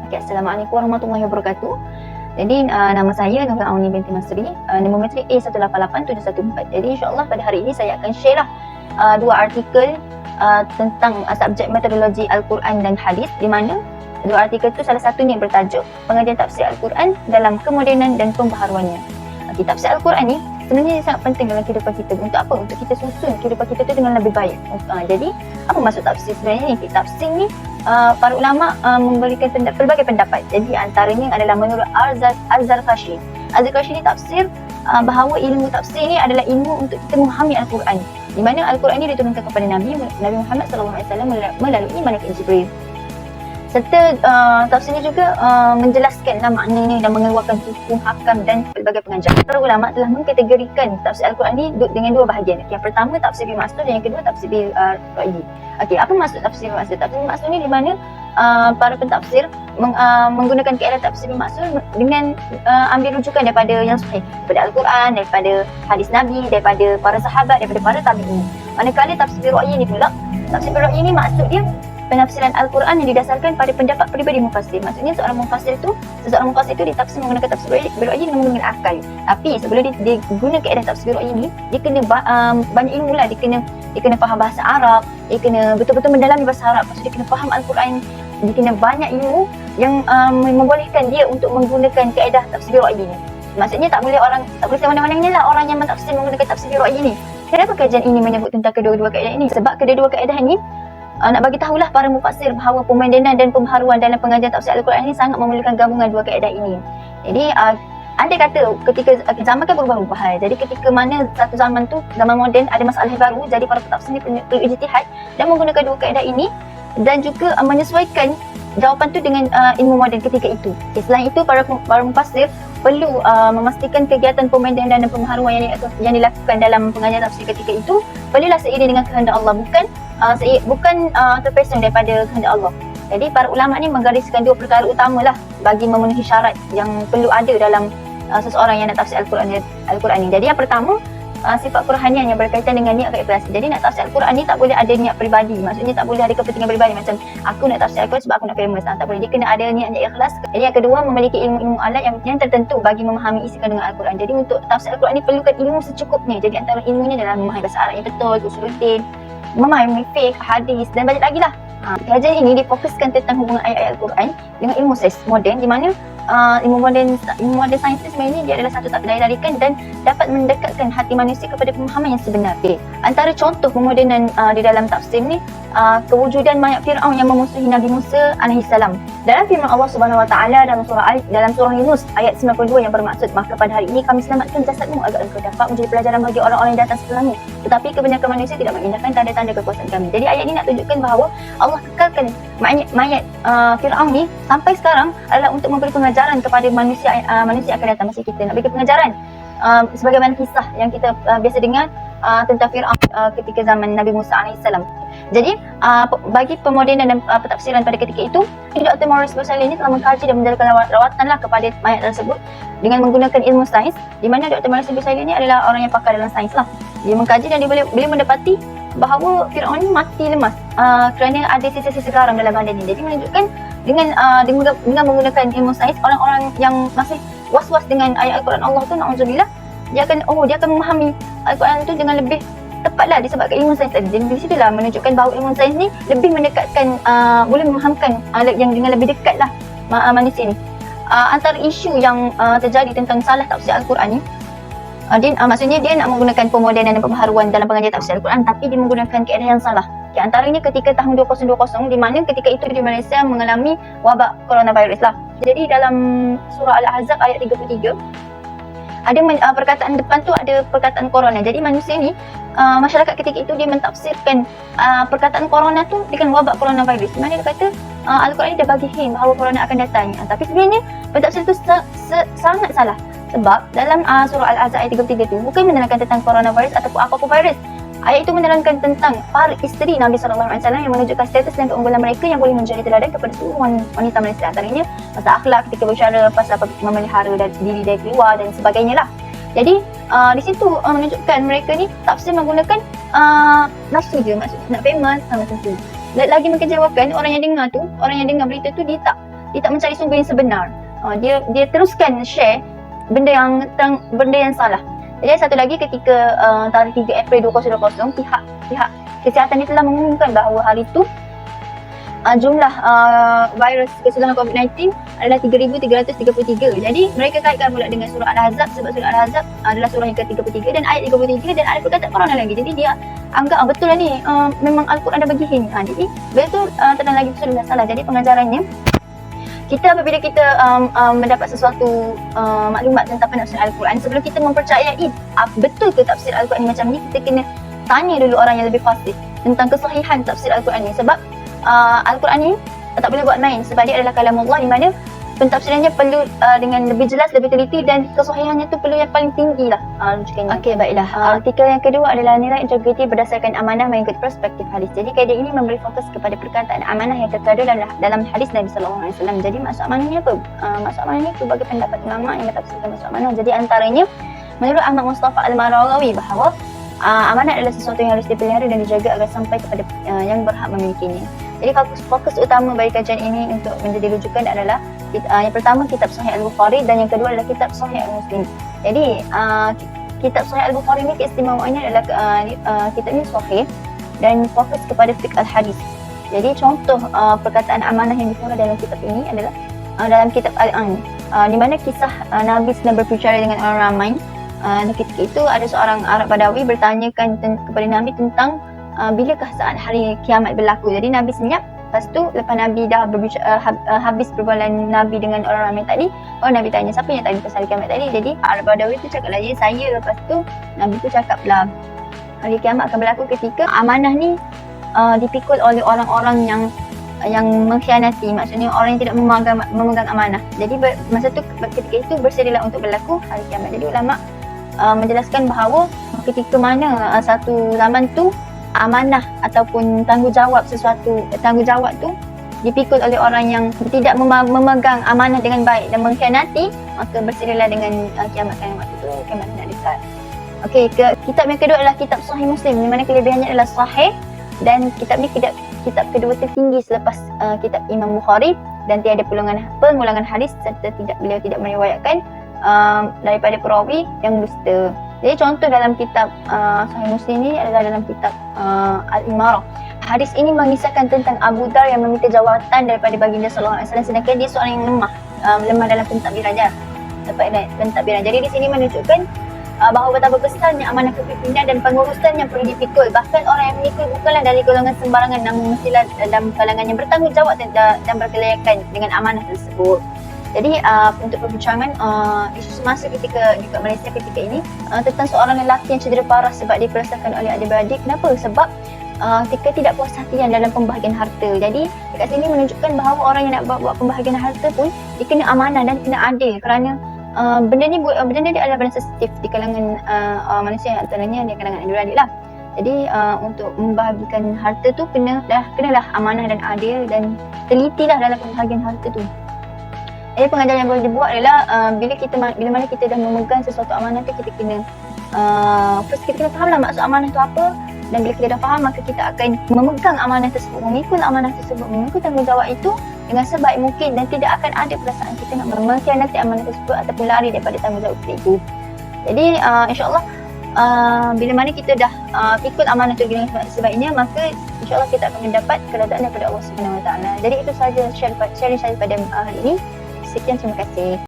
Okay, Assalamualaikum warahmatullahi wabarakatuh. Jadi nama saya Nurul Auni binti Masri, nombor metrik A188714. Jadi insyaAllah pada hari ini saya akan share lah dua artikel tentang subjek metodologi Al-Quran dan Hadis, di mana dua artikel itu salah satunya bertajuk pengajian tafsir Al-Quran dalam kemodenan dan pembaharuannya. Okay, tafsir Al-Quran ni sebenarnya sangat penting dalam kehidupan kita. Untuk apa? Untuk kita susun kehidupan kita tu dengan lebih baik. Jadi apa maksud tafsir sebenarnya ni? Tafsir ni para ulama memberikan pelbagai pendapat. Jadi antaranya adalah menurut Az-Zarkashi. Az-Zarkashi ni tafsir bahawa ilmu tafsir ni adalah ilmu untuk kita memahami Al-Quran, di mana Al-Quran ni diturunkan kepada Nabi Muhammad SAW melalui malaikat Jibril. Serta tafsir ni juga menjelaskanlah maknanya dan mengeluarkan hukum, hakam dan pelbagai pengajar. Para ulama telah mengkategorikan tafsir Al-Quran ni dengan dua bahagian. Yang pertama tafsir bil ma'sur dan yang kedua tafsir bil ra'yi. Okey, apa maksud tafsir bil ma'sur? Tafsir bil ma'sur ni di mana para pentafsir menggunakan kaedah tafsir bil ma'sur dengan ambil rujukan daripada yang sahih, daripada Al-Quran, daripada hadis Nabi, daripada para sahabat, daripada para tabi'in. Manakala tafsir bil ra'yi ni pula, tafsir bil ra'yi ni maksud dia penafsiran Al-Quran yang didasarkan pada pendapat peribadi mufassir. Maksudnya seseorang mufassir itu ditafsir menggunakan tafsir bil ra'yi dengan menggunakan akal. Tapi sebelum dia guna kaedah tafsir bil ra'yi ni, dia kena banyak ilmu lah. Dia kena faham bahasa Arab, dia kena betul-betul mendalami bahasa Arab, lepas tu dia kena faham Al-Quran, dia kena banyak ilmu yang membolehkan dia untuk menggunakan kaedah tafsir bil ra'yi ni. Maksudnya tak boleh semena-menanya lah orang yang mentafsir menggunakan tafsir bil ra'yi ni. Kenapa kajian ini menyebut tentang kedua-dua kaedah ini? Sebab kedua-dua kaedah ni nak bagi tahulah para mufassir bahawa pemodenan dan pembaharuan dalam pengajian tafsir Al-Quran ini sangat memerlukan gabungan dua kaedah ini. Jadi andai kata ketika zaman kan berubah-ubah, jadi ketika mana satu zaman tu, zaman moden, ada masalah baru, jadi para pentafsir ni perlu ijtihad dan menggunakan dua kaedah ini dan juga menyesuaikan jawapan tu dengan ilmu moden ketika itu. Okay, selain itu para mufassir perlu memastikan kegiatan pemodenan dan pembaharuan yang dilakukan dalam pengajian tafsir ketika itu perlulah seiring dengan kehendak Allah, bukan terpesong daripada kehendak Allah. Jadi para ulama ni menggariskan dua perkara utamalah bagi memenuhi syarat yang perlu ada dalam seseorang yang nak tafsir Al-Quran ni. Jadi yang pertama, sifat kerohanian yang berkaitan dengan niat keikhlasan. Jadi nak tafsir Al-Quran ni tak boleh ada niat peribadi. Maksudnya tak boleh ada kepentingan peribadi macam aku nak tafsir Al-Quran sebab aku nak famous. Tak boleh. Dia kena ada niat ikhlas. Jadi yang kedua, memiliki ilmu alat yang tertentu bagi memahami isi kandungan Al-Quran. Jadi untuk tafsir Al-Quran ni perlukan ilmu secukupnya. Jadi antara ilmunya adalah memahami bahasa Arab yang betul, usuluddin, memahami fiqh, hadis dan banyak lagi lah. Kajian ini difokuskan tentang hubungan ayat-ayat Al-Quran dengan ilmu sains moden, di mana ilmu moden sains sebenarnya dia adalah satu tak tarikan dan dapat mendekatkan hati manusia kepada pemahaman yang sebenar. Antara contoh pemodenan di dalam tafsir ni, kewujudan mayat Fir'aun yang memusuhi Nabi Musa alaihissalam. Dalam firman Allah Subhanahu Wa Taala dalam surah Yunus ayat 92 yang bermaksud, maka pada hari ini kami selamatkan jasadmu agar engkau dapat menjadi pelajaran bagi orang-orang yang datang setelahmu. Tetapi kebanyakan manusia tidak mengindahkan tanda-tanda kekuasaan kami. Jadi ayat ini nak tunjukkan bahawa Allah kekalkan mayat Fir'aun ni sampai sekarang adalah untuk memberi pengajaran kepada manusia akan datang. Masa kita nak beri pengajaran sebagaimana kisah yang kita biasa dengar tentang Fir'aun ketika zaman Nabi Musa alaihissalam. Jadi bagi pemodenan dan pentafsiran pada ketika itu, Dr. Maurice Busali ini telah mengkaji dan menjalankan rawatanlah kepada mayat tersebut dengan menggunakan ilmu sains, di mana Dr. Maurice Busali ini adalah orang yang pakar dalam sains lah. Dia mengkaji dan dia mendapati bahawa Fir'aun ini mati lemas kerana ada sisa-sisa garam dalam badannya. Jadi menunjukkan dengan menggunakan ilmu sains, orang-orang yang masih was-was dengan ayat Al-Quran Allah tu, na'udzubillah, dia akan memahami Al-Quran tu dengan lebih tepatlah disebabkan ilmu sains tadi. Jadi di situlah menunjukkan bahawa ilmu sains ni lebih mendekatkan, boleh memahamkan yang dengan lebih dekat lah manusia ni. Antara isu yang terjadi tentang salah tafsir Al-Quran ni, maksudnya dia nak menggunakan pemodenan dan pembaharuan dalam pengajian tafsir Al-Quran, tapi dia menggunakan kaedah yang salah. Antaranya ketika tahun 2020, di mana ketika itu di Malaysia mengalami wabak coronavirus lah. Jadi dalam surah Al-Ahzab ayat 33 ada perkataan depan tu ada perkataan corona. Jadi manusia ni, masyarakat ketika itu dia mentafsirkan perkataan corona tu dengan wabak coronavirus. Di mana dia kata Al-Quran ni dah bagi hint bahawa corona akan datang. Tapi sebenarnya pentafsir tu sangat salah. Sebab dalam surah Al-Ahzab ayat 33 tu bukan menerangkan tentang coronavirus ataupun apa-apa virus. Ayat itu menerangkan tentang para isteri Nabi SAW yang menunjukkan status dan keunggulan mereka yang boleh menjadi teladan kepada seluruh wanita Malaysia. Antaranya pasal akhlak ketika berbicara, pasal memelihara diri dari keluar dan sebagainya lah. Jadi di situ menunjukkan mereka ni tafsir menggunakan nafsu je, maksud nak famous macam tu. Lagi mengecewakan, orang yang dengar berita tu dia dia tak mencari sumber yang sebenar. Dia teruskan share benda yang salah. Jadi satu lagi, ketika tarikh 3 April 2020, pihak kesihatan ni telah mengumumkan bahawa hari itu jumlah virus keseluruhan COVID-19 adalah 3,333. Jadi mereka kaitkan pula dengan surah Al-Ahzab, sebab surah Al-Ahzab adalah surah yang ke-33 dan ayat 33, dan ada perkataan corona lagi. Jadi dia anggap betul lah ni, memang Al-Quran dah bagi hint. Jadi betul tenang lagi, betul dah salah. Jadi pengajarannya, kita apabila kita mendapat sesuatu maklumat tentang penafsiran Al-Quran, sebelum kita mempercayai betul ke tafsir Al-Quran ni macam ni, kita kena tanya dulu orang yang lebih fasih tentang kesahihan tafsir Al-Quran ni. Sebab Al-Quran ni tak boleh buat main, sebab dia adalah kalamullah, di mana pentafsirannya perlu dengan lebih jelas, lebih teliti, dan kesahihannya tu perlu yang paling tinggi lah rujukannya. Okey, baiklah. Artikel yang kedua adalah nilai integriti berdasarkan amanah mengikut perspektif hadis. Jadi kaedah ini memberi fokus kepada perkataan amanah yang terkandung dalam hadis Nabi SAW. Jadi maksud amanah ni apa? Maksud amanah ni berbagai pendapat ulama yang mentafsirkan maksud amanah. Jadi antaranya, menurut Ahmad Mustafa Al-Maraghawi, bahawa amanah adalah sesuatu yang harus dipelihara dan dijaga agar sampai kepada yang berhak memilikinya. Jadi fokus utama bagi kajian ini untuk menjadi rujukan adalah yang pertama, kitab Sahih Al-Bukhari, dan yang kedua adalah kitab Sahih Al-Muslim. Jadi kitab Sahih Al-Bukhari ni keistimewaannya adalah kitab ini sahih dan fokus kepada fiqh al-hadis. Jadi contoh perkataan amanah yang dikeluarkan dalam kitab ini adalah dalam kitab Al-An, di mana kisah Nabi sedang berbicara dengan orang ramai. Ketika itu ada seorang Arab Badawi bertanyakan kepada Nabi tentang bilakah saat hari kiamat berlaku. Jadi Nabi senyap. Lepas tu, lepas Nabi dah berbicara, habis perbualan Nabi dengan orang ramai tadi, Nabi tanya, siapa yang tanya pasal hari kiamat tadi? Jadi Arab Badawi tu cakap lah, saya. Lepas tu Nabi tu cakap lah, hari kiamat akan berlaku ketika amanah ni dipikul oleh orang-orang yang mengkhianati, maksudnya orang yang tidak memegang amanah. Jadi masa tu, ketika itu bersedialah untuk berlaku hari kiamat. Jadi ulama menjelaskan bahawa ketika mana satu zaman tu amanah ataupun tanggungjawab tu dipikul oleh orang yang tidak memegang amanah dengan baik dan mengkhianati, maka bersedialah dengan kiamat itu, kiamat nak dekat. Okey, kitab yang kedua adalah kitab Sahih Muslim, di mana kelebihannya adalah sahih, dan kitab ni kitab kedua tertinggi selepas kitab Imam Bukhari, dan tiada pengulangan hadis, serta beliau tidak meriwayatkan daripada perawi yang dusta. Jadi contoh dalam kitab Sahih Muslim ni adalah dalam kitab Al-Imarah. Hadis ini mengisahkan tentang Abu Dhar yang meminta jawatan daripada baginda sallallahu alaihi wasallam, sedangkan dia seorang yang lemah dalam pentadbiran pentadbiran. Jadi di sini menunjukkan bahawa betapa besarnya amanah kepimpinan dan pengurusan yang perlu dipikul. Bahkan orang yang memikul bukanlah dari golongan sembarangan, namun mestilah dalam kalangan yang bertanggungjawab dan berkelayakan dengan amanah tersebut. Jadi untuk perbincangan isu semasa ketika juga Malaysia ketika ini tentang seorang lelaki yang cedera parah sebab diperasakan oleh adik-beradik. Kenapa? Sebab ketidakpuasahatian dalam pembahagian harta. Jadi dekat sini menunjukkan bahawa orang yang nak buat pembahagian harta pun dia kena amanah dan kena adil, kerana benda ni adalah benda sensitif di kalangan manusia, antaranya di kalangan adik-beradik lah. Jadi untuk membahagikan harta tu kenalah amanah dan adil, dan telitilah dalam pembahagian harta tu. Jadi pengajaran yang boleh dibuat adalah bila mana kita dah memegang sesuatu amanah tu, kita kena first kita kena fahamlah maksud amanah tu apa, dan bila kita dah faham, maka kita akan memegang amanah tersebut, memikul amanah tersebut, memikul tanggungjawab itu dengan sebaik mungkin, dan tidak akan ada perasaan kita nak mengkhianati amanah tersebut ataupun lari daripada tanggungjawab kita itu. Jadi insyaAllah bila mana kita dah pikul amanah itu dengan sebaiknya, maka insyaAllah kita akan mendapat keredaan daripada Allah SWT. Jadi itu sahaja sharing saya pada hari ini. Sekian, terima kasih.